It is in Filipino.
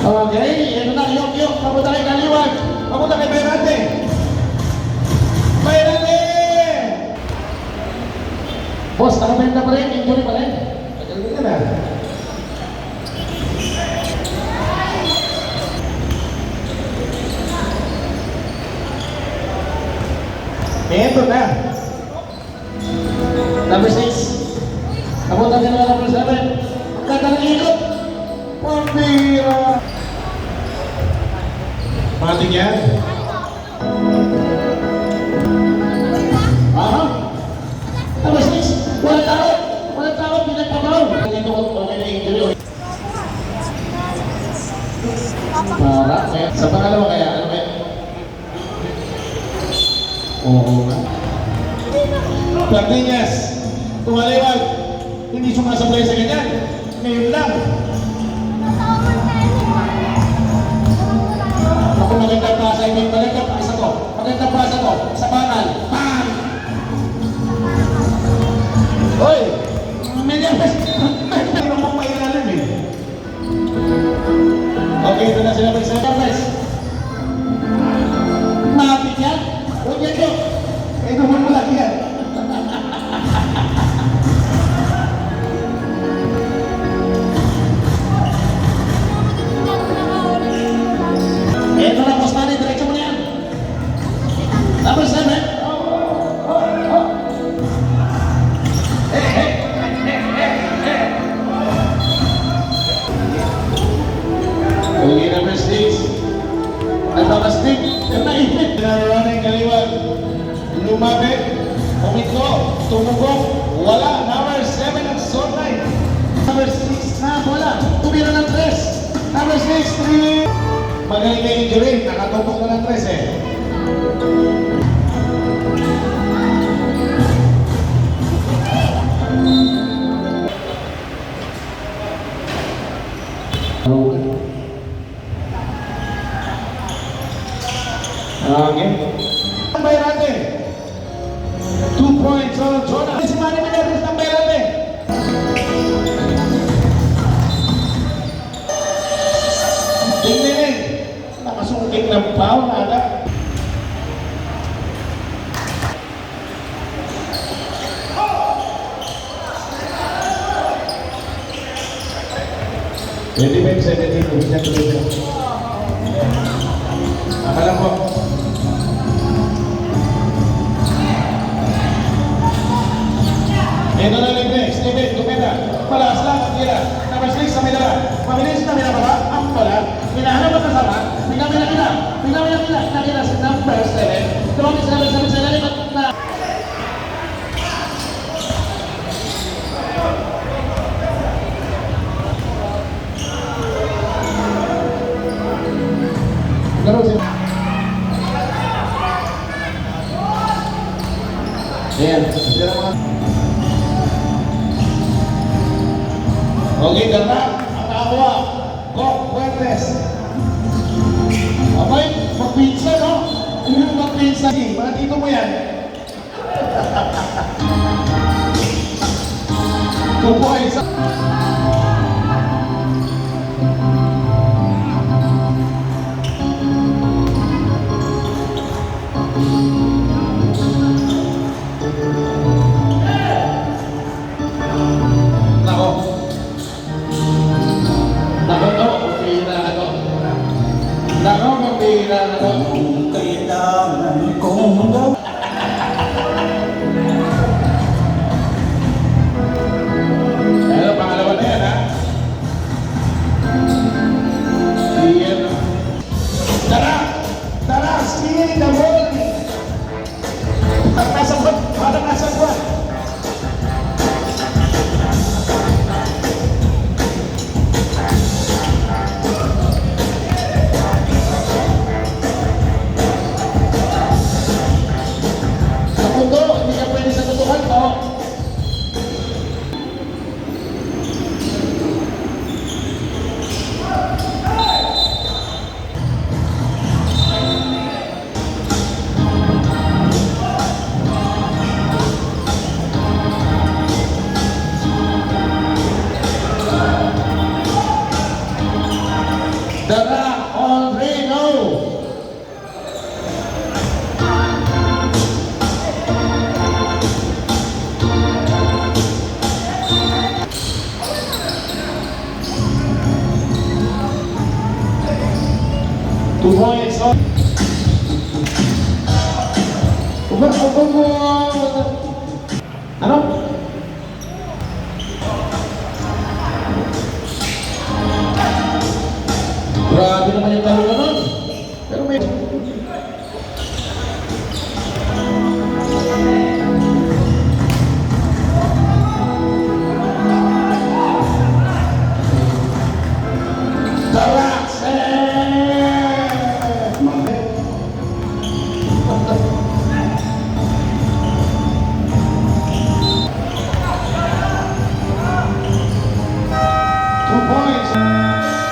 Okay, ito na, yok. Papunta kay Kaliwag. Papunta kay Bayrante. Bayrante! Boss, nakabenta pa rin, injury pa rin. Magaling ka na. Ito na. Number 6. Papunta din na number 7. Magandang ikot. Pambira. Mating yan. Aha. Number 6. Walang tao. Pinagpabaw. Ito ko okay na injury. Para. Sa pangalawa kaya. Ano kaya? Oo nga. Martinez. Tumaliwag. Hindi sumasablay sa ganyan. Ngayon lang. Ako magandang pasa, may magandang pasa ko. Magandang pasa ko. Sa banal. Bang! Hoy! Menyapes! Hindi mo mailalim eh. Okay, ito na sila mag-service. Mapit yan. Huwag yan ko. Eh, naman mo lang yan. Ito na, Boss Manny, diretso mo na yan. Number 7. Okay, number 6. Nagpapastik. Naipit. Pinararana yung Kaliwag. Lumapit. Umiko. Tumugok. Wala. Number 7 ang short line. Number 6 na bola. Tumira ng 3. Number 6, 3. Magaling na injury, nakatutok na ng 3 eh. Okay. Tambay natin. 2 points on Jonah. Si Manny Meneses, tambay natin. Tingnan. Nakasungkit ng foul na agad. Pwede ba yung 17? Huwag niya tuloy siya. Tama lang po. Ito na libre. Steven, kumita. Palas lang ang tira. Number 6 sa medala. Mabilis na minababa. Ang pala. Hinahanap ang kasama. Nakita si number 7. Tumang isa namin sa ilalim at na. Laro siya. Ayan. Okay, ganda. Ang nakakuha. Go, Fuertes. Abay, magpinsa, no? Yung magpinsa. Mga tito mo yan. Kukuha isa. Kung kailangan kong 2 points. Oh. Ano? Grabe naman yung talungan nun. Pero may... Relax! Two points.